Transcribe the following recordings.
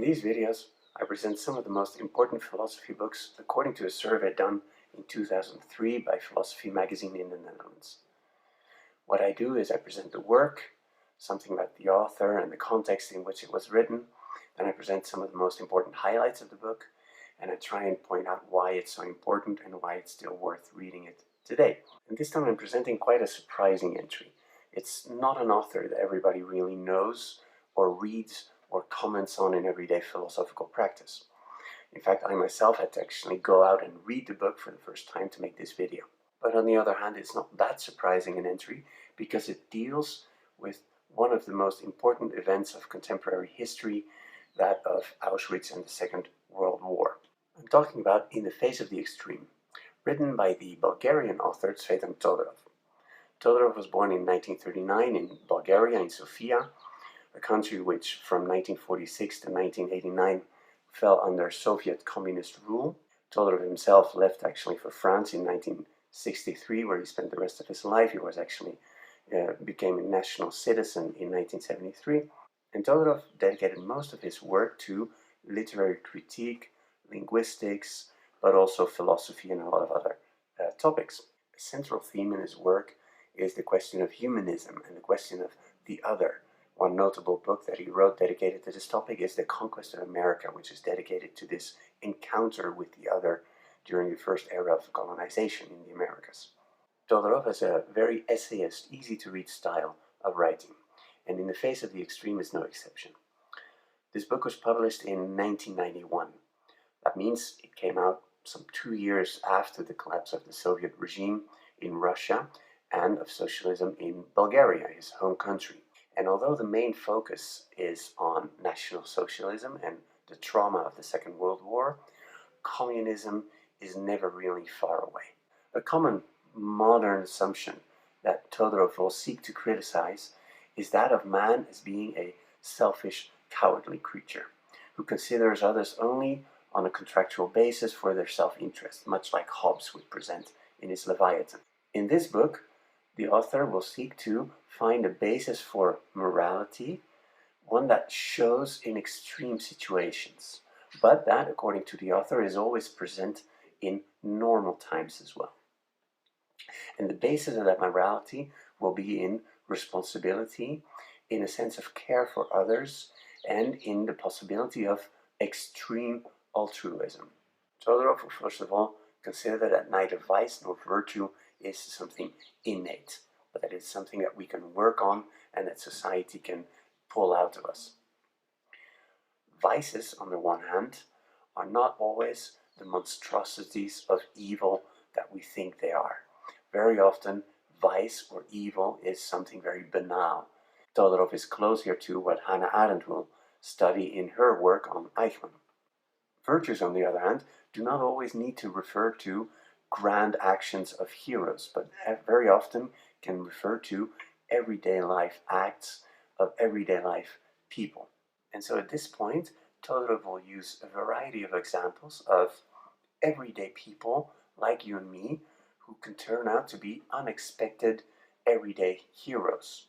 these videos, I present some of the most important philosophy books according to a survey done in 2003 by Filosofie Magazine in the Netherlands. What I do is I present the work, something about the author and the context in which it was written, then I present some of the most important highlights of the book, and I try and point out why it's so important and why it's still worth reading it today. And this time I'm presenting quite a surprising entry. It's not an author that everybody really knows or reads or comments on in everyday philosophical practice. In fact, I myself had to actually go out and read the book for the first time to make this video. But on the other hand, it's not that surprising an entry because it deals with one of the most important events of contemporary history, that of Auschwitz and the Second World War. I'm talking about In the Face of the Extreme, written by the Bulgarian author Tzvetan Todorov. Todorov was born in 1939 in Bulgaria, in Sofia, a country which from 1946 to 1989 fell under Soviet communist rule. Todorov himself left actually for France in 1963, where he spent the rest of his life. He was actually became a national citizen in 1973. And Todorov dedicated most of his work to literary critique, linguistics, but also philosophy and a lot of other topics. A central theme in his work is the question of humanism and the question of the other. One notable book that he wrote dedicated to this topic is The Conquest of America, which is dedicated to this encounter with the other during the first era of colonization in the Americas. Todorov has a very essayist, easy-to-read style of writing, and In the Face of the Extreme is no exception. This book was published in 1991. That means it came out some 2 years after the collapse of the Soviet regime in Russia and of socialism in Bulgaria, his home country. And although the main focus is on National Socialism and the trauma of the Second World War, communism is never really far away. A common modern assumption that Todorov will seek to criticize is that of man as being a selfish, cowardly creature who considers others only on a contractual basis for their self-interest, much like Hobbes would present in his Leviathan. In this book, the author will seek to find a basis for morality, one that shows in extreme situations, but that, according to the author, is always present in normal times as well. And the basis of that morality will be in responsibility, in a sense of care for others, and in the possibility of extreme altruism. Todorov will first of all consider that neither vice nor virtue is something innate, but that it's something that we can work on and that society can pull out of us. Vices, on the one hand, are not always the monstrosities of evil that we think they are. Very often, vice or evil is something very banal. Todorov is close here to what Hannah Arendt will study in her work on Eichmann. Virtues, on the other hand, do not always need to refer to grand actions of heroes, but very often can refer to everyday life acts of everyday life people. And so at this point, Todorov will use a variety of examples of everyday people like you and me who can turn out to be unexpected everyday heroes.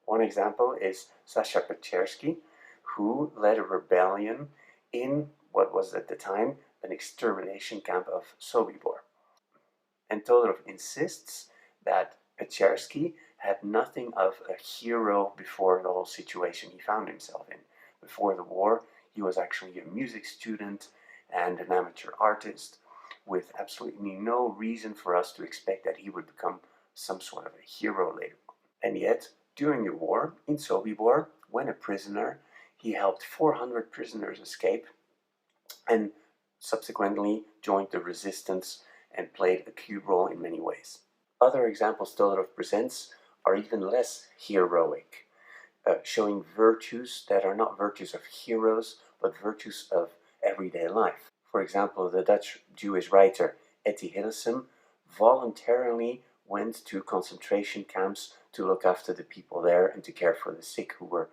One example is Sasha Pechersky, who led a rebellion in what was at the time an extermination camp of Sobibor. And Todorov insists that Pechersky had nothing of a hero before the whole situation he found himself in. Before the war, he was actually a music student and an amateur artist, with absolutely no reason for us to expect that he would become some sort of a hero later on. And yet, during the war, in Sobibor, when a prisoner, he helped 400 prisoners escape and subsequently joined the resistance and played a key role in many ways. Other examples Todorov presents are even less heroic, showing virtues that are not virtues of heroes, but virtues of everyday life. For example, the Dutch Jewish writer Etty Hillesum voluntarily went to concentration camps to look after the people there and to care for the sick who were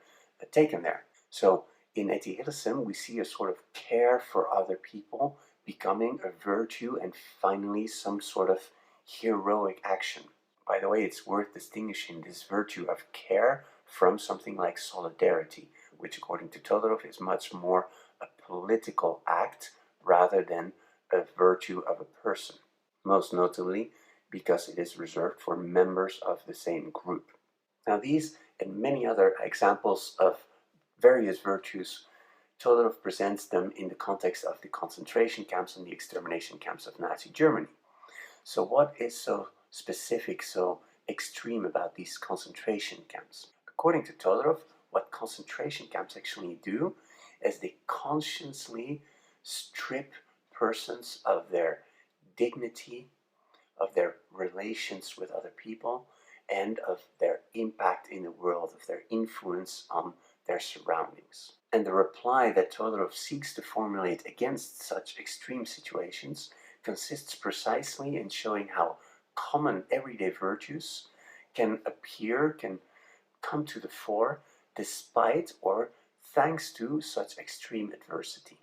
taken there. So in Etty Hillesum, we see a sort of care for other people becoming a virtue and finally some sort of heroic action. By the way, it's worth distinguishing this virtue of care from something like solidarity, which according to Todorov is much more a political act rather than a virtue of a person, most notably because it is reserved for members of the same group. Now these and many other examples of various virtues, Todorov presents them in the context of the concentration camps and the extermination camps of Nazi Germany. So what is so specific, so extreme about these concentration camps? According to Todorov, what concentration camps actually do is they consciously strip persons of their dignity, of their relations with other people, and of their impact in the world, of their influence on their surroundings. And the reply that Todorov seeks to formulate against such extreme situations consists precisely in showing how common everyday virtues can appear, can come to the fore despite or thanks to such extreme adversity.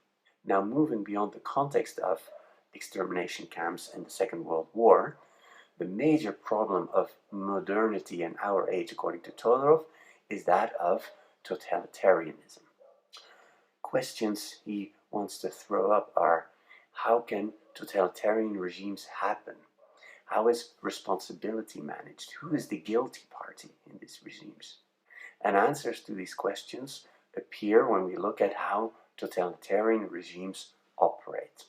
Now, moving beyond the context of extermination camps and the Second World War, the major problem of modernity in our age, according to Todorov, is that of totalitarianism. Questions he wants to throw up are: how can totalitarian regimes happen? How is responsibility managed? Who is the guilty party in these regimes? And answers to these questions appear when we look at how totalitarian regimes operate.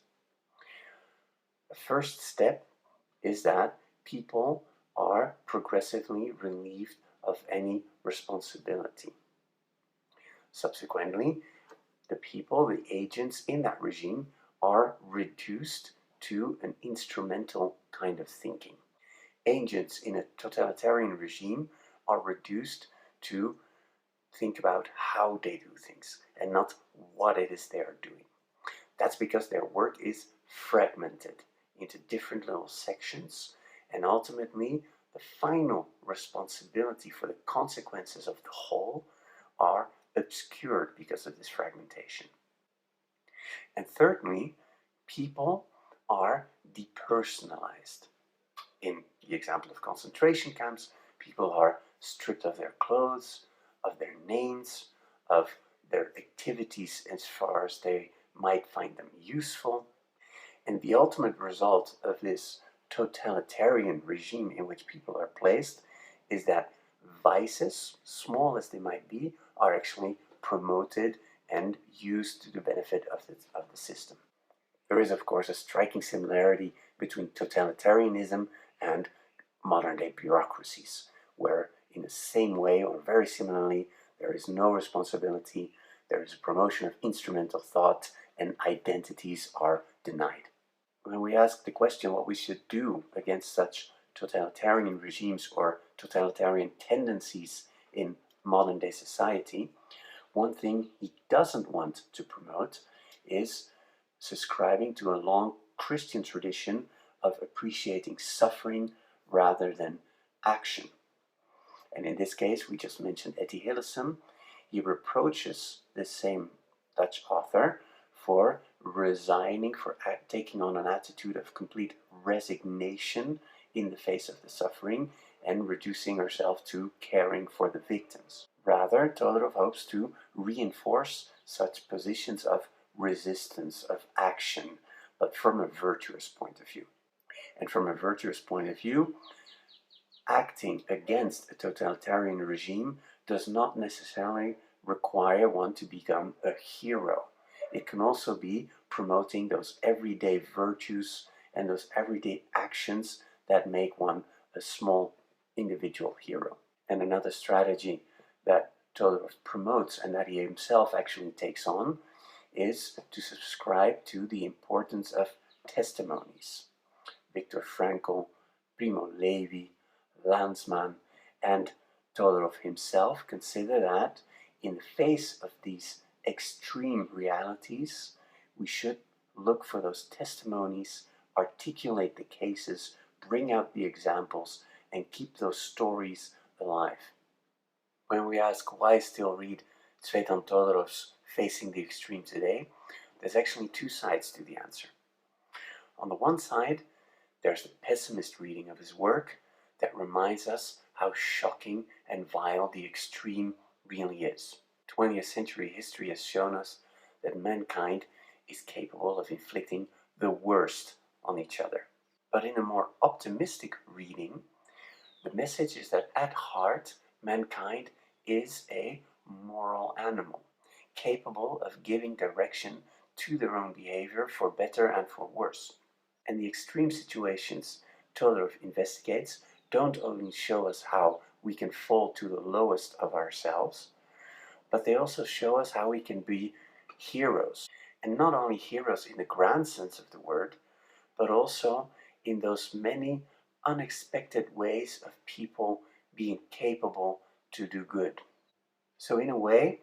The first step is that people are progressively relieved of any responsibility. Subsequently, the people, the agents in that regime, are reduced to an instrumental kind of thinking. Agents in a totalitarian regime are reduced to think about how they do things and not what it is they are doing. That's because their work is fragmented into different little sections, and ultimately the final responsibility for the consequences of the whole are obscured because of this fragmentation. And thirdly, people are depersonalized. In the example of concentration camps, people are stripped of their clothes, of their names, of their activities as far as they might find them useful. And the ultimate result of this totalitarian regime in which people are placed is that vices, small as they might be, are actually promoted and used to the benefit of the system. There is, of course, a striking similarity between totalitarianism and modern-day bureaucracies, where in the same way or very similarly, there is no responsibility, there is a promotion of instrumental thought, and identities are denied. When we ask the question what we should do against such totalitarian regimes or totalitarian tendencies in modern-day society, one thing he doesn't want to promote is subscribing to a long Christian tradition of appreciating suffering rather than action. And in this case, we just mentioned Etty Hillesum. He reproaches the same Dutch author for resigning, for taking on an attitude of complete resignation in the face of the suffering and reducing herself to caring for the victims. Rather, Todorov hopes to reinforce such positions of resistance, of action, but from a virtuous point of view. And from a virtuous point of view, acting against a totalitarian regime does not necessarily require one to become a hero. It can also be promoting those everyday virtues and those everyday actions that make one a small individual hero. And another strategy that Todorov promotes and that he himself actually takes on is to subscribe to the importance of testimonies. Viktor Frankl, Primo Levi, Lanzmann, and Todorov himself consider that in the face of these extreme realities, we should look for those testimonies, articulate the cases, bring out the examples, and keep those stories alive. When we ask why still read Tzvetan Todorov's Facing the Extreme Today, there's actually two sides to the answer. On the one side, there's the pessimist reading of his work that reminds us how shocking and vile the extreme really is. 20th century history has shown us that mankind is capable of inflicting the worst on each other. But in a more optimistic reading, the message is that at heart, mankind is a moral animal, capable of giving direction to their own behavior for better and for worse. And the extreme situations Todorov investigates don't only show us how we can fall to the lowest of ourselves, but they also show us how we can be heroes. And not only heroes in the grand sense of the word, but also in those many unexpected ways of people being capable to do good. So in a way,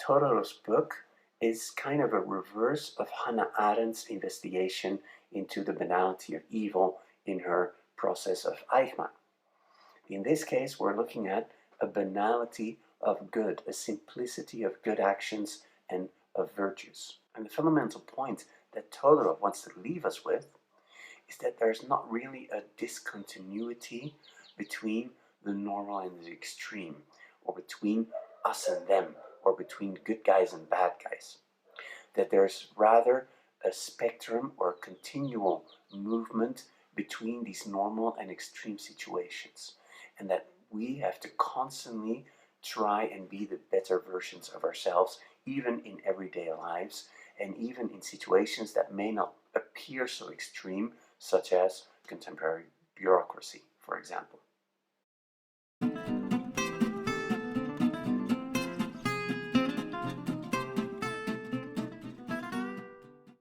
Todorov's book is kind of a reverse of Hannah Arendt's investigation into the banality of evil in her process of Eichmann. In this case, we're looking at a banality of good, a simplicity of good actions and of virtues. And the fundamental point that Todorov wants to leave us with is that there's not really a discontinuity between the normal and the extreme, or between us and them, or between good guys and bad guys. That there's rather a spectrum or a continual movement between these normal and extreme situations, and that we have to constantly try and be the better versions of ourselves, even in everyday lives, and even in situations that may not appear so extreme, such as contemporary bureaucracy, for example.